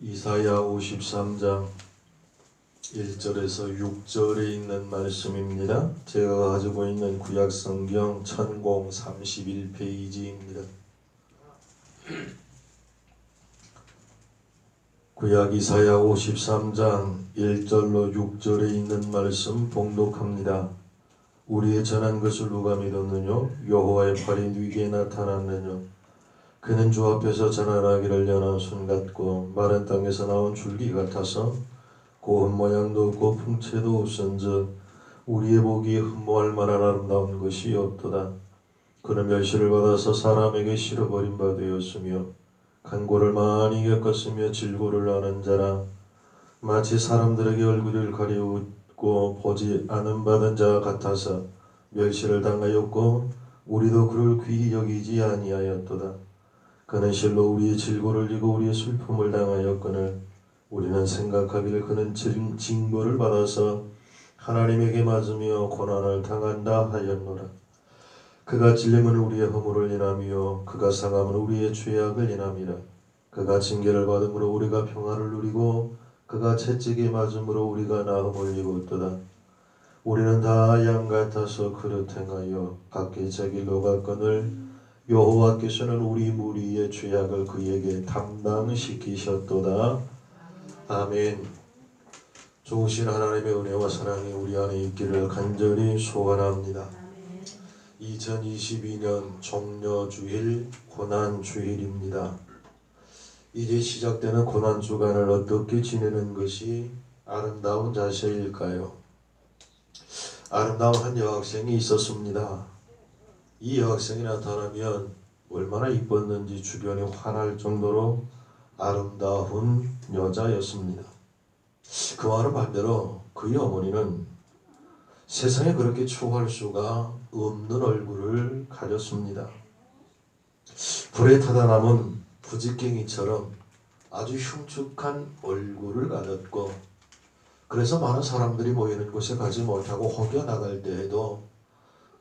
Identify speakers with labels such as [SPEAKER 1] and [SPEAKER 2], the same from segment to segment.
[SPEAKER 1] 이사야 53장 1절에서 6절에 있는 말씀입니다. 제가 가지고 있는 구약성경 1031페이지입니다. 구약 이사야 53장 1절로 6절에 있는 말씀 봉독합니다. 우리의 전한 것을 누가 믿었느냐? 여호와의 팔이 네게 나타났느냐? 그는 주 앞에서 전환하기를 연한 순 같고 마른 땅에서 나온 줄기 같아서 고운 모양도 없고 풍채도 없은즉 우리의 보기 흠모할 만한 아름다운 것이 없도다. 그는 멸시를 받아서 사람에게 실어버린 바 되었으며 간고를 많이 겪었으며 질고를 아는 자라. 마치 사람들에게 얼굴을 가리우고 보지 않은 받은 자 같아서 멸시를 당하였고 우리도 그를 귀히 여기지 아니하였도다. 그는 실로 우리의 질고를 지고 우리의 슬픔을 당하였거늘 우리는 생각하기를 그는 징벌을 받아서 하나님에게 맞으며 고난을 당한다 하였노라. 그가 찔림은 우리의 허물을 인하며 그가 상함은 우리의 죄악을 인함이라. 그가 징계를 받음으로 우리가 평화를 누리고 그가 채찍에 맞음으로 우리가 나음을 입었도다. 우리는 다 양 같아서 그릇 행하여 각기 제 길로 갔거늘 여호와께서는 우리 무리의 죄악을 그에게 담당시키셨도다. 아멘. 좋으신 하나님의 은혜와 사랑이 우리 안에 있기를 간절히 소원합니다. 2022년 종려주일 고난주일입니다. 이제 시작되는 고난주간을 어떻게 지내는 것이 아름다운 자세일까요? 아름다운 한 여학생이 있었습니다. 이 여학생이 나타나면 얼마나 이뻤는지 주변이 환할 정도로 아름다운 여자였습니다. 그와는 반대로 그의 어머니는 세상에 그렇게 추구할 수가 없는 얼굴을 가졌습니다. 불에 타다 남은 부직갱이처럼 아주 흉측한 얼굴을 가졌고 그래서 많은 사람들이 모이는 곳에 가지 못하고 혹여 나갈 때에도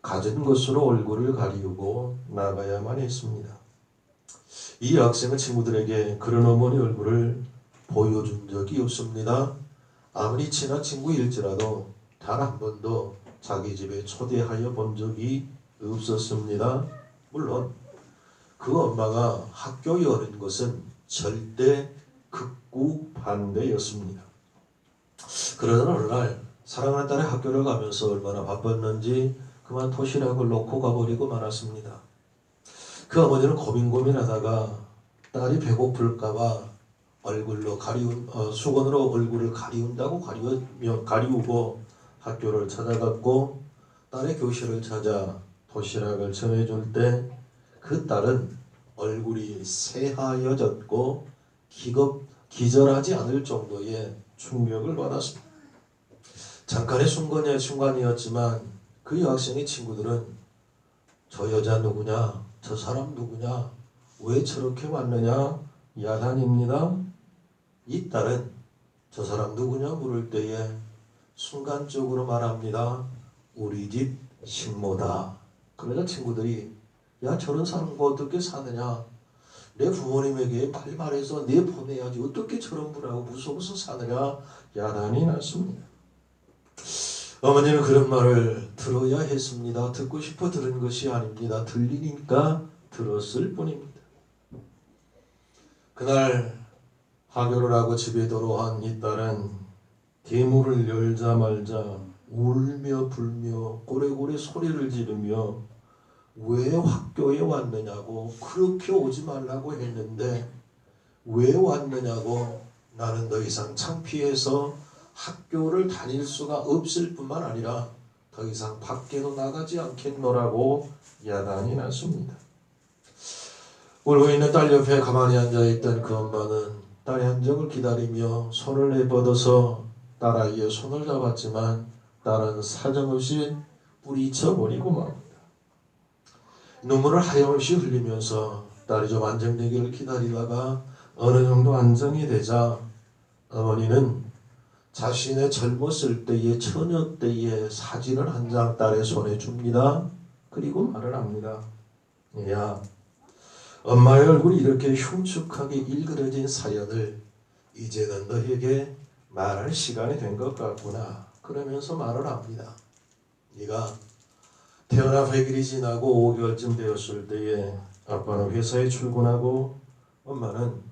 [SPEAKER 1] 가진 것으로 얼굴을 가리우고 나가야만 했습니다. 이 여학생은 친구들에게 그런 어머니 얼굴을 보여준 적이 없습니다. 아무리 친한 친구일지라도 단 한 번도 자기 집에 초대하여 본 적이 없었습니다. 물론 그 엄마가 학교에 오는 것은 절대 극구 반대였습니다. 그러던 어느 날 사랑하는 딸의 학교를 가면서 얼마나 바빴는지 그만 도시락을 놓고 가버리고 말았습니다. 그 어머니는 고민하다가 딸이 배고플까봐 얼굴로 수건으로 얼굴을 가리운다고 가리우고 학교를 찾아갔고 딸의 교실을 찾아 도시락을 전해줄 때 그 딸은 얼굴이 새하얘졌고 기절하지 않을 정도의 충격을 받았습니다. 잠깐의 순간이었지만 그 여학생의 친구들은 저 여자 누구냐? 저 사람 누구냐? 왜 저렇게 왔느냐? 야단입니다. 이 딸은 저 사람 누구냐 물을 때에 순간적으로 말합니다. 우리 집 식모다. 그러자 친구들이 야 저런 사람과 어떻게 사느냐? 내 부모님에게 말해서 내보내야지 어떻게 저런 분하고 무서워서 사느냐? 야단이 났습니다. 어머니는 그런 말을 들어야 했습니다. 듣고 싶어 들은 것이 아닙니다. 들리니까 들었을 뿐입니다. 그날 하교를 하고 집에 돌아온 이 딸은 대문을 열자마자 울며 불며 고래고래 소리를 지르며 왜 학교에 왔느냐고 그렇게 오지 말라고 했는데 왜 왔느냐고 나는 더 이상 창피해서 학교를 다닐 수가 없을 뿐만 아니라 더 이상 밖에도 나가지 않겠노라고 야단이 났습니다. 울고 있는 딸 옆에 가만히 앉아있던 그 엄마는 딸의 한정을 기다리며 손을 내뻗어서 딸아이의 손을 잡았지만 딸은 사정없이 뿌리쳐버리고 맙니다. 눈물을 하염없이 흘리면서 딸이 좀 안정되기를 기다리다가 어느 정도 안정이 되자 어머니는 자신의 젊었을 때의 처녀 때의 사진을 한 장 딸의 손에 줍니다. 그리고 말을 합니다. 야, 엄마의 얼굴이 이렇게 흉측하게 일그러진 사연을 이제는 너에게 말할 시간이 된 것 같구나. 그러면서 말을 합니다. 네가 태어나 100일이 지나고 5개월쯤 되었을 때에 아빠는 회사에 출근하고 엄마는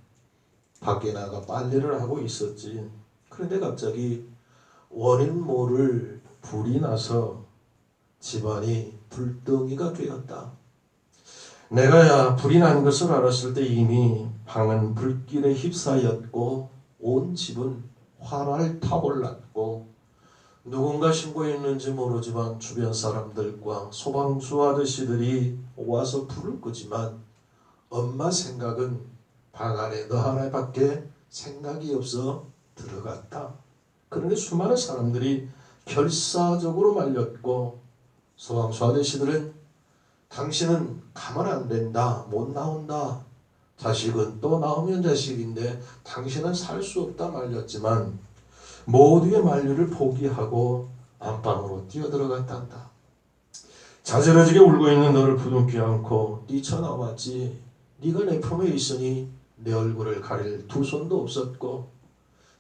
[SPEAKER 1] 밖에 나가 빨래를 하고 있었지. 그런데 갑자기 원인 모를 불이 나서 집안이 불덩이가 되었다. 내가 불이 난 것을 알았을 때 이미 방은 불길에 휩싸였고 온 집은 화를 타올랐고 누군가 신고했는지 모르지만 주변 사람들과 소방수 아저씨들이 와서 불을 끄지만 엄마 생각은 방 안에 너 하나밖에 생각이 없어 들어갔다. 그런데 수많은 사람들이 결사적으로 말렸고 소방수 아저씨들은 당신은 가만 안 된다. 못 나온다. 자식은 또 나오면 자식인데 당신은 살 수 없다 말렸지만 모두의 만류를 포기하고 안방으로 뛰어들어갔단다. 자지러지게 울고 있는 너를 부둥켜 안고 뛰쳐나왔지. 네가 내 품에 있으니 내 얼굴을 가릴 두 손도 없었고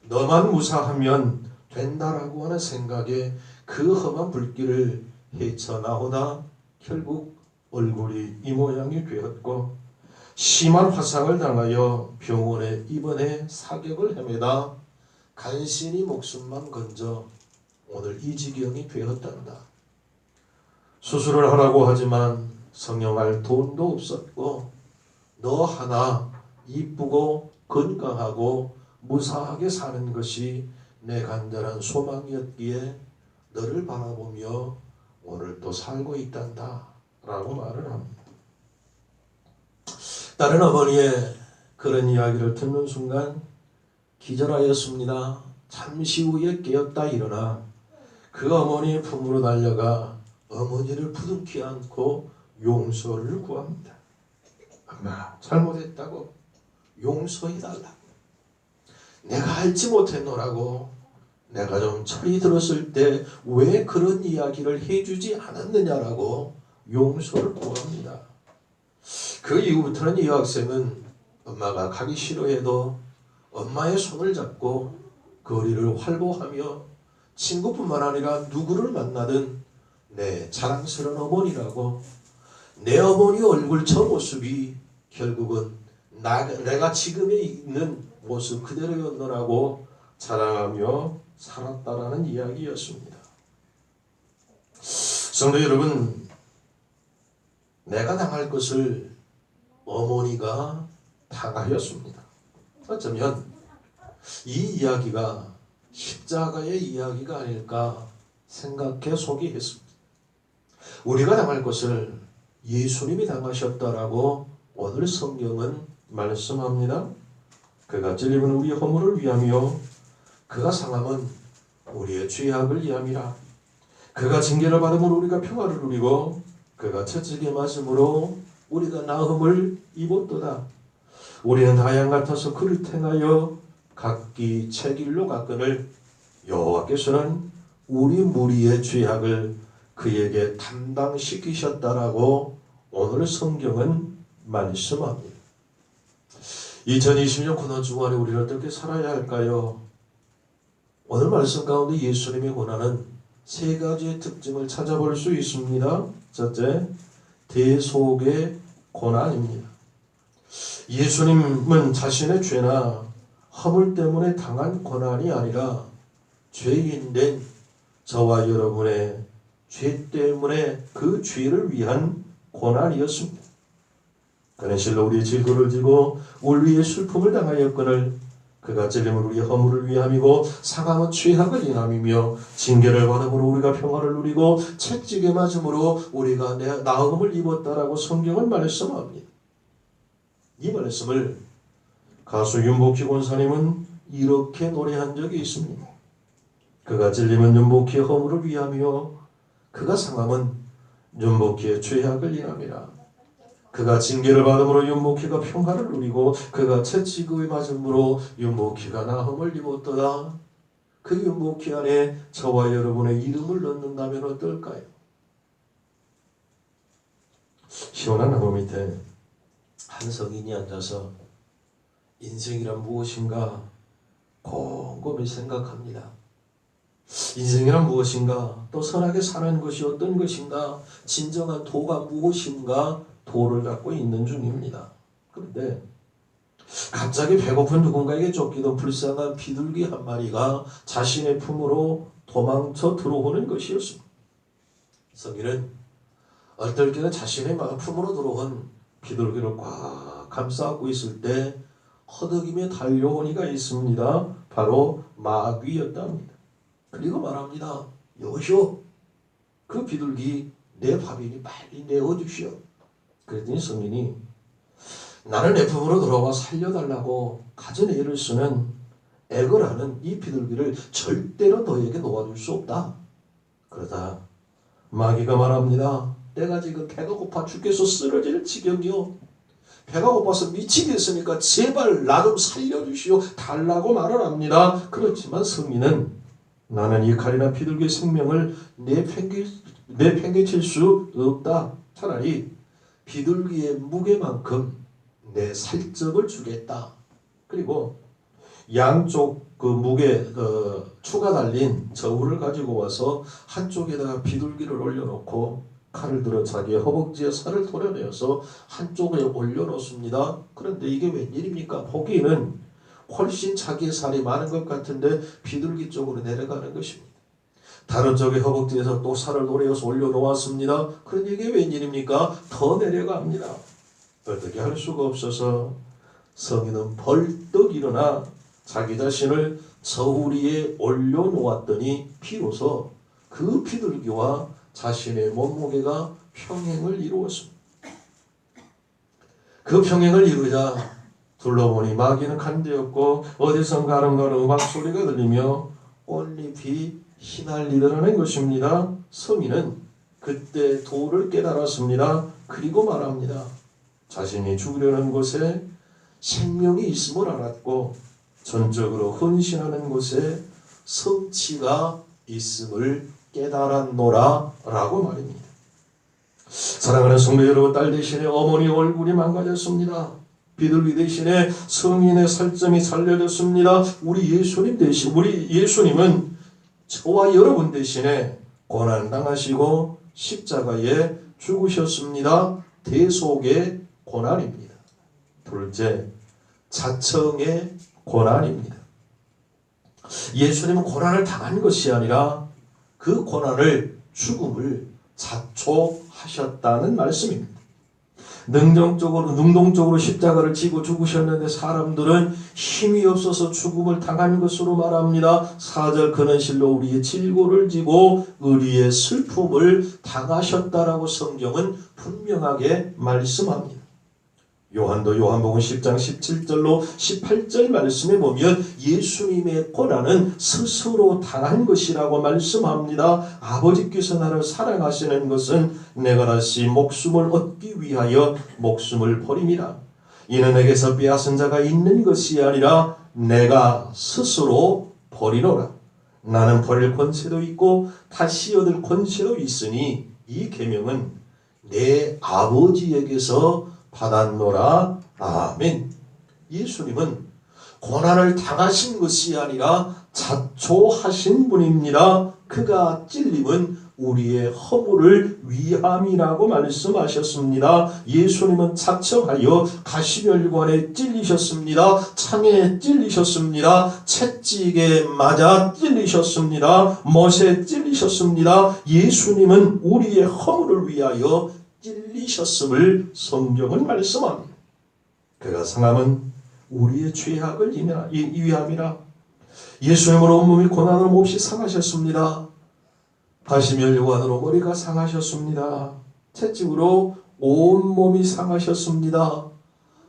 [SPEAKER 1] 너만 무사하면 된다라고 하는 생각에 그 험한 불길을 헤쳐나오다 결국 얼굴이 이 모양이 되었고 심한 화상을 당하여 병원에 입원해 사격을 헤매다 간신히 목숨만 건져 오늘 이 지경이 되었단다. 수술을 하라고 하지만 성형할 돈도 없었고 너 하나 이쁘고 건강하고 무사하게 사는 것이 내 간절한 소망이었기에 너를 바라보며 오늘 또 살고 있단다 라고 말을 합니다. 다른 어머니의 그런 이야기를 듣는 순간 기절하였습니다. 잠시 후에 깨었다 일어나 그 어머니의 품으로 달려가 어머니를 부둥켜 안고 용서를 구합니다. 엄마 잘못했다고 용서해달라고. 내가 알지 못했노라고. 내가 좀 철이 들었을 때 왜 그런 이야기를 해주지 않았느냐라고 용서를 구합니다. 그 이후부터는 이 학생은 엄마가 가기 싫어해도 엄마의 손을 잡고 거리를 활보하며 친구뿐만 아니라 누구를 만나든 내 자랑스러운 어머니라고 내 어머니 얼굴 저 모습이 결국은 내가 지금에 있는 모습 그대로였노라고 자랑하며 살았다라는 이야기였습니다. 성도 여러분, 내가 당할 것을 어머니가 당하였습니다. 어쩌면 이 이야기가 십자가의 이야기가 아닐까 생각해 속이 했습니다. 우리가 당할 것을 예수님이 당하셨다라고 오늘 성경은 말씀합니다. 그가 찔림은 우리의 허물을 위하며 그가 상함은 우리의 죄악을 위함이라. 그가 징계를 받음으로 우리가 평화를 누리고 그가 채찍에 맞음으로 우리가 나음을 입었도다. 우리는 다양 같아서 그를 행하여 각기 채길로 갔거늘 여호와께서는 우리 무리의 죄악을 그에게 담당시키셨다라고 오늘 성경은 말씀합니다. 2020년 고난 주간에 우리는 어떻게 살아야 할까요? 오늘 말씀 가운데 예수님의 고난은 세 가지의 특징을 찾아볼 수 있습니다. 첫째, 대속의 고난입니다. 예수님은 자신의 죄나 허물 때문에 당한 고난이 아니라 죄인된 저와 여러분의 죄 때문에 그 죄를 위한 고난이었습니다. 그는 실로 우리의 질고를 지고 우리의 슬픔을 당하였거늘 그가 찔림은 우리의 허물을 위함이고 상함은 죄악을 인함이며 징계를 받음으로 우리가 평화를 누리고 채찍에 맞음으로 우리가 나음을 입었다라고 성경은 말씀합니다. 이 말씀을 가수 윤복희 권사님은 이렇게 노래한 적이 있습니다. 그가 찔림은 윤복희의 허물을 위하며 그가 상함은 윤복희의 죄악을 인함이라. 그가 징계를 받음으로 윤복희가 평화를 누리고 그가 채찍에 맞음으로 윤복희가 나음을 입었도다. 그 윤복희 안에 저와 여러분의 이름을 넣는다면 어떨까요? 시원한 나무 밑에 한 성인이 앉아서 인생이란 무엇인가 곰곰이 생각합니다. 인생이란 무엇인가? 또 선하게 사는 것이 어떤 것인가? 진정한 도가 무엇인가? 도를 갖고 있는 중입니다. 그런데 갑자기 배고픈 누군가에게 쫓기던 불쌍한 비둘기 한 마리가 자신의 품으로 도망쳐 들어오는 것이었습니다. 성인은 어떨 때는 자신의 품으로 들어온 비둘기를 꽉 감싸고 있을 때 허덕이며 달려온 이가 있습니다. 바로 마귀였답니다. 그리고 말합니다. 여보시오, 그 비둘기 내 밥이니 빨리 내어주시오. 그랬더니 성인이 나는 내 품으로 들어와 살려달라고 가진 애를 쓰는 애걸하는 이 비둘기를 절대로 너에게 놓아줄 수 없다. 그러다 마귀가 말합니다. 내가 지금 배가 고파 죽겠어 쓰러질 지경이요. 배가 고파서 미치겠으니까 제발 나 좀 살려주시오. 달라고 말을 합니다. 그렇지만 성인은 나는 이 칼이나 비둘기의 생명을 내팽개칠 수 없다. 차라리 비둘기의 무게만큼 내 살적을 주겠다. 그리고 양쪽 그 무게 추가 달린 저울을 가지고 와서 한쪽에다가 비둘기를 올려놓고 칼을 들어 자기의 허벅지에 살을 도려내어서 한쪽에 올려놓습니다. 그런데 이게 웬일입니까? 보기에는 훨씬 자기의 살이 많은 것 같은데 비둘기 쪽으로 내려가는 것입니다. 다른 쪽의 허벅지에서 또 살을 도려서 올려놓았습니다. 그런데 이게 웬일입니까? 더 내려갑니다. 어떻게 할 수가 없어서 성인은 벌떡 일어나 자기 자신을 저울 위에 올려놓았더니 비로소 그 비둘기와 자신의 몸무게가 평행을 이루었습니다. 그 평행을 이루자 둘러보니 마귀는 간데없고 어디선가 아름다운 음악 소리가 들리며 꽃잎이 휘날리더라는 것입니다. 성인은 그때 도를 깨달았습니다. 그리고 말합니다. 자신이 죽으려는 곳에 생명이 있음을 알았고 전적으로 헌신하는 곳에 성취가 있음을 깨달았노라 라고 말입니다. 사랑하는 성도 여러분, 딸 대신에 어머니 얼굴이 망가졌습니다. 비둘기 대신에 성인의 살점이 살려졌습니다. 우리 예수님은 저와 여러분 대신에 고난당하시고 십자가에 죽으셨습니다. 대속의 고난입니다. 둘째, 자청의 고난입니다. 예수님은 고난을 당한 것이 아니라 그 고난을 죽음을 자초하셨다는 말씀입니다. 능동적으로 십자가를 지고 죽으셨는데 사람들은 힘이 없어서 죽음을 당한 것으로 말합니다. 4절 그는 실로 우리의 질고를 지고 우리의 슬픔을 당하셨다라고 성경은 분명하게 말씀합니다. 요한도 요한복음 10장 17절로 18절 말씀에 보면 예수님의 고난은 스스로 당한 것이라고 말씀합니다. 아버지께서 나를 사랑하시는 것은 내가 다시 목숨을 얻기 위하여 목숨을 버림이라. 이는 내게서 빼앗은 자가 있는 것이 아니라 내가 스스로 버리노라. 나는 버릴 권세도 있고 다시 얻을 권세도 있으니 이 계명은 내 아버지에게서 받았노라. 아멘. 예수님은 고난을 당하신 것이 아니라 자초하신 분입니다. 그가 찔림은 우리의 허물을 위함이라고 말씀하셨습니다. 예수님은 자청하여 가시멸관에 찔리셨습니다. 창에 찔리셨습니다. 채찍에 맞아 찔리셨습니다. 못에 찔리셨습니다. 예수님은 우리의 허물을 위하여 찔리셨음을 성경은 말씀합니다. 그가 상함은 우리의 죄악을 위함이라. 예수님은 온몸이 고난을 몹시 상하셨습니다. 가시면류관으로 머리가 상하셨습니다. 채찍으로 온몸이 상하셨습니다.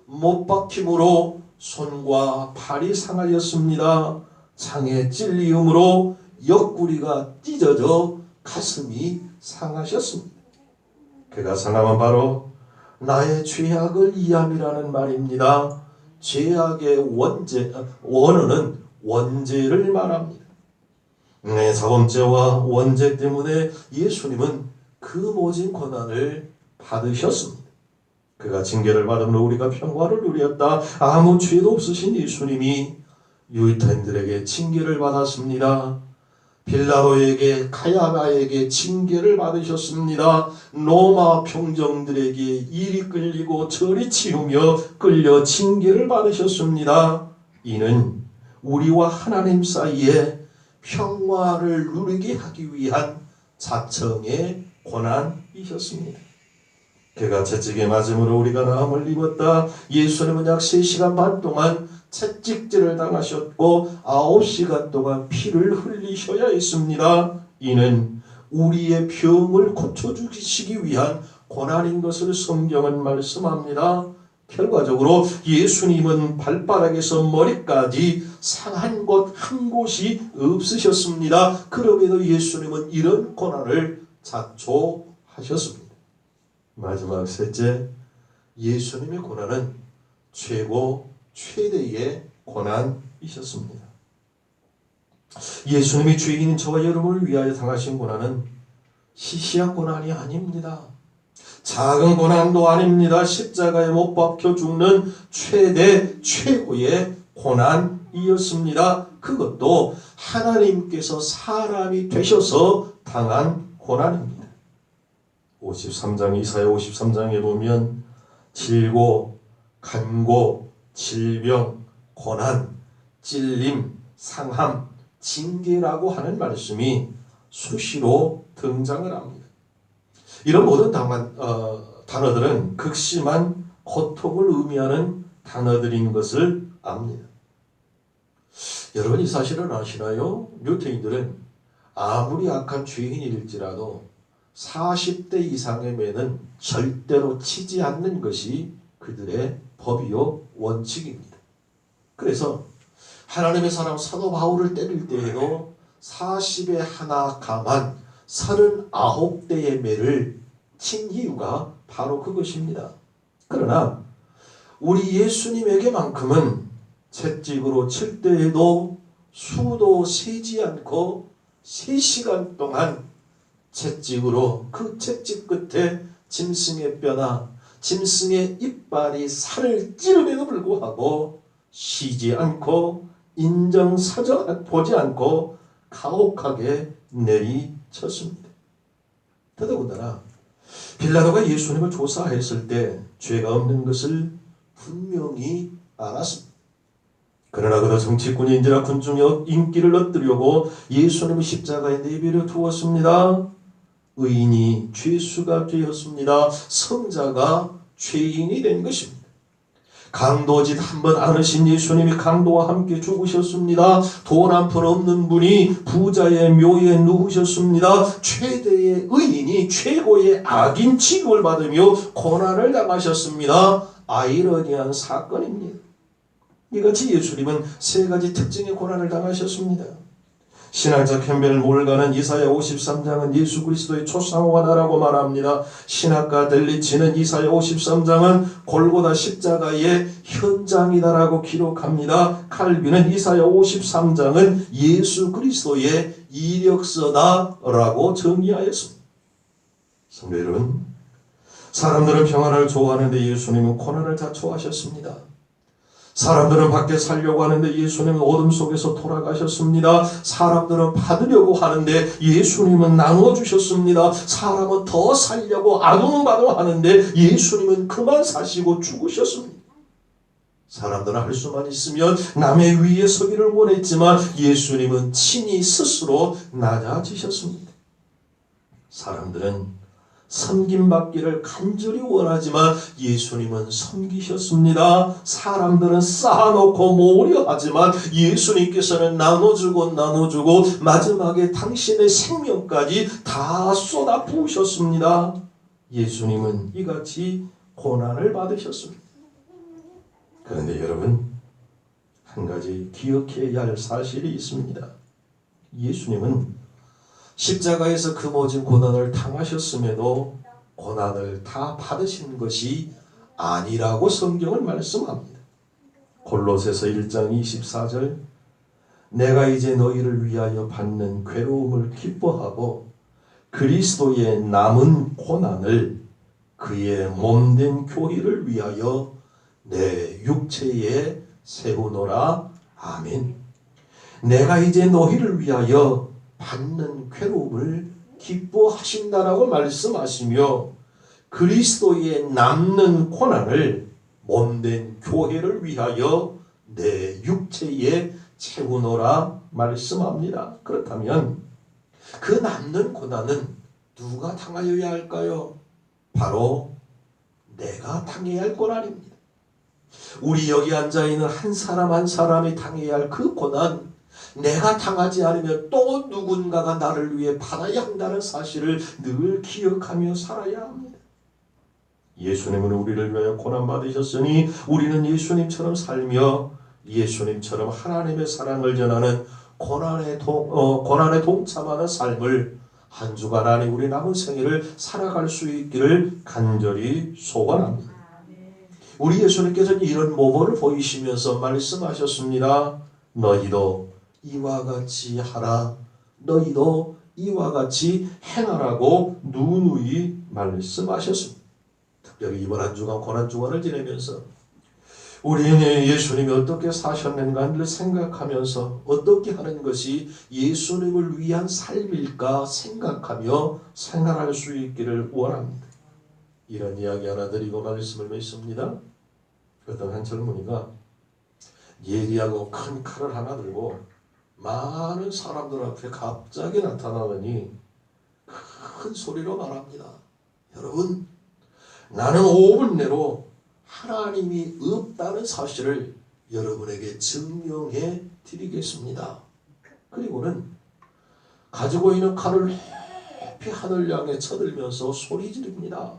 [SPEAKER 1] 못박힘으로 손과 발이 상하였습니다. 창에 찔리음으로 옆구리가 찢어져 가슴이 상하셨습니다. 그가 상함은 바로 나의 죄악을 위함이라는 말입니다. 죄악의 원어는 원죄를 말합니다. 자범죄와 원죄 때문에 예수님은 그 모진 고난을 받으셨습니다. 그가 징계를 받음으로 우리가 평화를 누렸다. 아무 죄도 없으신 예수님이 유대인들에게 징계를 받았습니다. 빌라도에게, 가야바에게 징계를 받으셨습니다. 로마 평정들에게 이리 끌리고 저리 치우며 끌려 징계를 받으셨습니다. 이는 우리와 하나님 사이에 평화를 누리게 하기 위한 자청의 고난이셨습니다. 그가 채찍에 맞음으로 우리가 나음을 입었다. 예수님은 약 3시간 반 동안 채찍질을 당하셨고 9시간 동안 피를 흘리셔야 했습니다. 이는 우리의 병을 고쳐주시기 위한 고난인 것을 성경은 말씀합니다. 결과적으로 예수님은 발바닥에서 머리까지 상한 곳 한 곳이 없으셨습니다. 그럼에도 예수님은 이런 고난을 자초하셨습니다. 마지막 셋째, 예수님의 고난은 최대의 고난이셨습니다. 예수님이 죄인인 저와 여러분을 위하여 당하신 고난은 시시한 고난이 아닙니다. 작은 고난도 아닙니다. 십자가에 못 박혀 죽는 최고의 고난이었습니다. 그것도 하나님께서 사람이 되셔서 당한 고난입니다. 53장, 이사야 53장에 보면 질고, 간고, 질병, 고난, 찔림, 상함, 징계라고 하는 말씀이 수시로 등장을 합니다. 이런 모든 단어들은 극심한 고통을 의미하는 단어들인 것을 압니다. 여러분 이 사실을 아시나요? 유대인들은 아무리 악한 죄인일지라도 40대 이상의 매는 절대로 치지 않는 것이 그들의 법이요 원칙입니다. 그래서 하나님의 사람 사도 바울을 때릴 때에도 40에 하나 감한 39대의 매를 친 이유가 바로 그것입니다. 그러나 우리 예수님에게만큼은 채찍으로 칠 때에도 수도 세지 않고 3시간 동안 채찍으로 그 채찍 끝에 짐승의 뼈나 짐승의 이빨이 살을 찌르면도 불구하고 쉬지 않고 인정사정 보지 않고 가혹하게 내리쳤습니다. 더더군다나 빌라도가 예수님을 조사했을 때 죄가 없는 것을 분명히 알았습니다. 그러나 그도 정치꾼인지라 군중의 인기를 얻으려고 예수님을 십자가에 내버려 두었습니다. 의인이 죄수가 되었습니다. 성자가 죄인이 된 것입니다. 강도짓 한번 안 하신 예수님이 강도와 함께 죽으셨습니다. 돈 한 푼 없는 분이 부자의 묘에 누우셨습니다. 최대의 의인이 최고의 악인 취급을 받으며 고난을 당하셨습니다. 아이러니한 사건입니다. 이같이 예수님은 3가지 특징의 고난을 당하셨습니다. 신학자 캠벨 몰가는 이사야 53장은 예수 그리스도의 초상화다라고 말합니다. 신학가 델리치는 이사야 53장은 골고다 십자가의 현장이다라고 기록합니다. 칼빈은 이사야 53장은 예수 그리스도의 이력서다라고 정의하였습니다. 성도 여러분, 사람들은 평안을 좋아하는데 예수님은 고난을 자초하셨습니다. 사람들은 밖에 살려고 하는데 예수님은 어둠 속에서 돌아가셨습니다. 사람들은 받으려고 하는데 예수님은 나눠주셨습니다. 사람은 더 살려고 아둥바둥 하는데 예수님은 그만 사시고 죽으셨습니다. 사람들은 할 수만 있으면 남의 위에 서기를 원했지만 예수님은 친히 스스로 낮아지셨습니다. 사람들은 섬김받기를 간절히 원하지만 예수님은 섬기셨습니다. 사람들은 쌓아놓고 모으려 하지만 예수님께서는 나눠주고 마지막에 당신의 생명까지 다 쏟아 부으셨습니다. 예수님은 이같이 고난을 받으셨습니다. 그런데 여러분, 한 가지 기억해야 할 사실이 있습니다. 예수님은 십자가에서 그 모진 고난을 당하셨음에도 고난을 다 받으신 것이 아니라고 성경은 말씀합니다. 골로새서 1장 24절, 내가 이제 너희를 위하여 받는 괴로움을 기뻐하고 그리스도의 남은 고난을 그의 몸된 교회를 위하여 내 육체에 세우노라. 아멘. 내가 이제 너희를 위하여 받는 괴로움을 기뻐하신다라고 말씀하시며 그리스도의 남는 고난을 몸된 교회를 위하여 내 육체에 채우노라 말씀합니다. 그렇다면 그 남는 고난은 누가 당하여야 할까요? 바로 내가 당해야 할 고난입니다. 우리 여기 앉아있는 한 사람 한 사람이 당해야 할 그 고난, 내가 당하지 않으면 또 누군가가 나를 위해 받아야 한다는 사실을 늘 기억하며 살아야 합니다. 예수님은 우리를 위하여 고난받으셨으니 우리는 예수님처럼 살며 예수님처럼 하나님의 사랑을 전하는 고난에 동참하는 삶을 한 주간 안에 우리 남은 생애를 살아갈 수 있기를 간절히 소원합니다. 우리 예수님께서는 이런 모범을 보이시면서 말씀하셨습니다. 너희도 이와 같이 하라. 너희도 이와 같이 행하라고 누누이 말씀하셨습니다. 특별히 이번 한 주간 고난 주간을 지내면서 우리는 예수님이 어떻게 사셨는가를 생각하면서 어떻게 하는 것이 예수님을 위한 삶일까 생각하며 생활할 수 있기를 원합니다. 이런 이야기 하나 드리고 말씀을 맺습니다. 어떤 한 젊은이가 예리하고 큰 칼을 하나 들고 많은 사람들 앞에 갑자기 나타나더니 큰 소리로 말합니다. 여러분, 나는 5분 내로 하나님이 없다는 사실을 여러분에게 증명해 드리겠습니다. 그리고는 가지고 있는 칼을 높이 하늘 향해 쳐들면서 소리 지릅니다.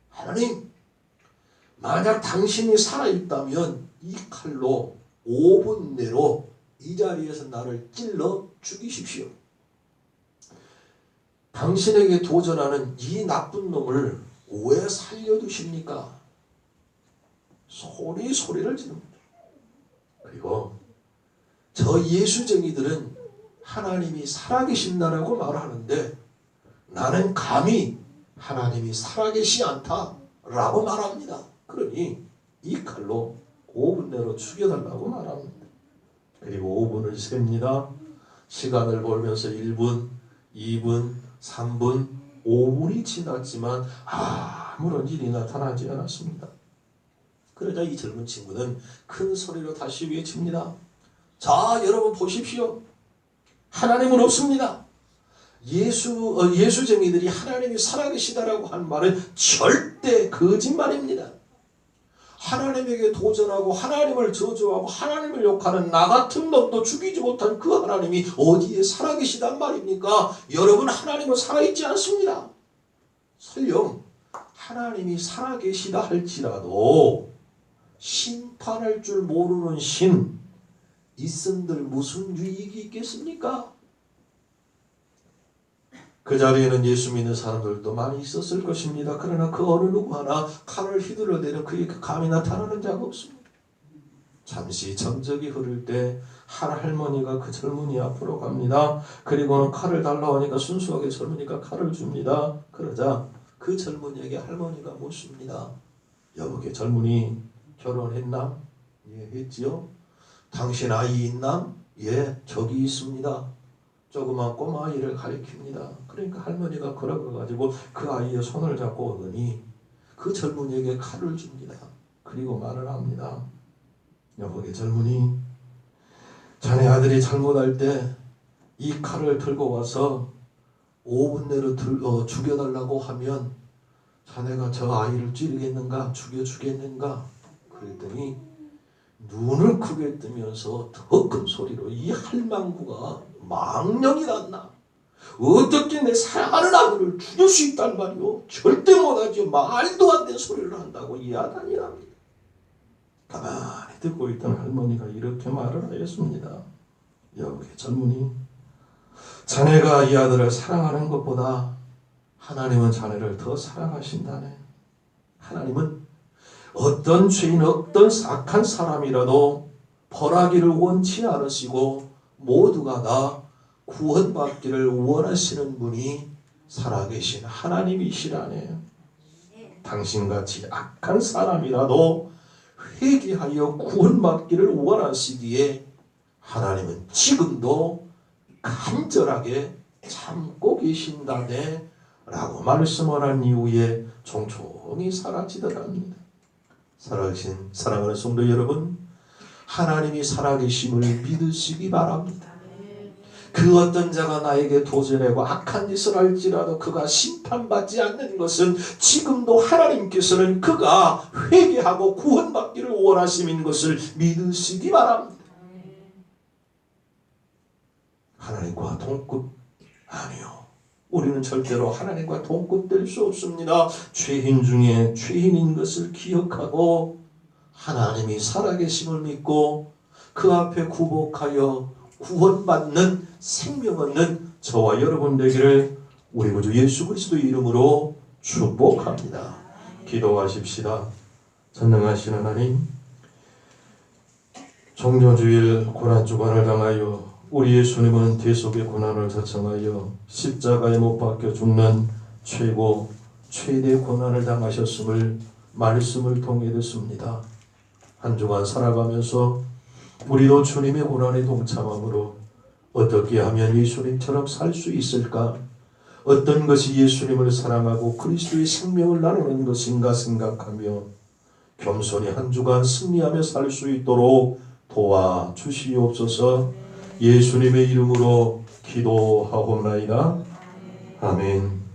[SPEAKER 1] 하나님, 만약 당신이 살아있다면 이 칼로 5분 내로 이 자리에서 나를 찔러 죽이십시오. 당신에게 도전하는 이 나쁜 놈을 왜 살려두십니까? 소리를 지릅니다. 그리고 저 예수쟁이들은 하나님이 살아계신다라고 말하는데 나는 감히 하나님이 살아계시지 않다라고 말합니다. 그러니 이 칼로 5분 내로 죽여달라고 말합니다. 그리고 5분을 셉니다. 시간을 보면서 1분, 2분, 3분, 5분이 지났지만 아무런 일이 나타나지 않았습니다. 그러자 이 젊은 친구는 큰 소리로 다시 외칩니다. 자, 여러분 보십시오. 하나님은 없습니다. 예수쟁이들이 하나님이 살아계시다라고 한 말은 절대 거짓말입니다. 하나님에게 도전하고 하나님을 저주하고 하나님을 욕하는 나 같은 놈도 죽이지 못한 그 하나님이 어디에 살아계시단 말입니까? 여러분, 하나님은 살아있지 않습니다. 설령 하나님이 살아계시다 할지라도 심판할 줄 모르는 신 있음들 무슨 유익이 있겠습니까? 그 자리에는 예수 믿는 사람들도 많이 있었을 것입니다. 그러나 그 어느 누구 하나 칼을 휘둘러대는 그의 그 감이 나타나는 자가 없습니다. 잠시 정적이 흐를 때 한 할머니가 그 젊은이 앞으로 갑니다. 그리고는 칼을 달라오니까 순수하게 젊은이가 칼을 줍니다. 그러자 그 젊은이에게 할머니가 묻습니다. 여보게 젊은이 결혼했나? 예, 했지요. 당신 아이 있나? 예, 저기 있습니다. 조그만 꼬마아이를 가리킵니다. 그러니까 할머니가 걸어가가지고 그 아이의 손을 잡고 오더니 그 젊은이에게 칼을 줍니다. 그리고 말을 합니다. 여보게 젊은이, 자네 아들이 잘못할 때 이 칼을 들고 와서 5분 내로 죽여달라고 하면 자네가 저 아이를 찌르겠는가? 죽여주겠는가? 그랬더니 눈을 크게 뜨면서 더 큰 소리로 이 할망구가 망령이 났나? 어떻게 내 사랑하는 아들을 죽일 수 있단 말이오? 절대 못하죠. 말도 안 되는 소리를 한다고 야단이 납니다. 가만히 듣고 있던 할머니가 이렇게 말을 하였습니다. 여기 젊은이, 자네가 이 아들을 사랑하는 것보다 하나님은 자네를 더 사랑하신다네. 하나님은 어떤 죄인, 어떤 악한 사람이라도 벌하기를 원치 않으시고 모두가 다 구원받기를 원하시는 분이 살아계신 하나님이시라네. 당신같이 악한 사람이라도 회개하여 구원받기를 원하시기에 하나님은 지금도 간절하게 참고 계신다네 라고 말씀을 한 이후에 종종이 사라지더랍니다. 살아계신 사랑하는 성도 여러분, 하나님이 살아계심을 믿으시기 바랍니다. 그 어떤 자가 나에게 도전하고 악한 짓을 할지라도 그가 심판받지 않는 것은 지금도 하나님께서는 그가 회개하고 구원받기를 원하심인 것을 믿으시기 바랍니다. 하나님과 동급 아니요. 우리는 절대로 하나님과 동급될 수 없습니다. 죄인 중에 죄인인 것을 기억하고 하나님이 살아계심을 믿고 그 앞에 굴복하여 구원받는 생명 얻는 저와 여러분 되기를 우리 구주 예수 그리스도의 이름으로 축복합니다. 기도하십시다. 전능하신 하나님, 종료주일 고난주간을 당하여 우리 예수님은 대속의 고난을 자청하여 십자가에 못 박혀 죽는 최대 고난을 당하셨음을 말씀을 통해 듣습니다. 한 주간 살아가면서 우리도 주님의 고난에 동참함으로 어떻게 하면 예수님처럼 살 수 있을까? 어떤 것이 예수님을 사랑하고 그리스도의 생명을 나누는 것인가 생각하며 겸손히 한 주간 승리하며 살 수 있도록 도와주시옵소서. 예수님의 이름으로 기도하옵나이다. 아멘.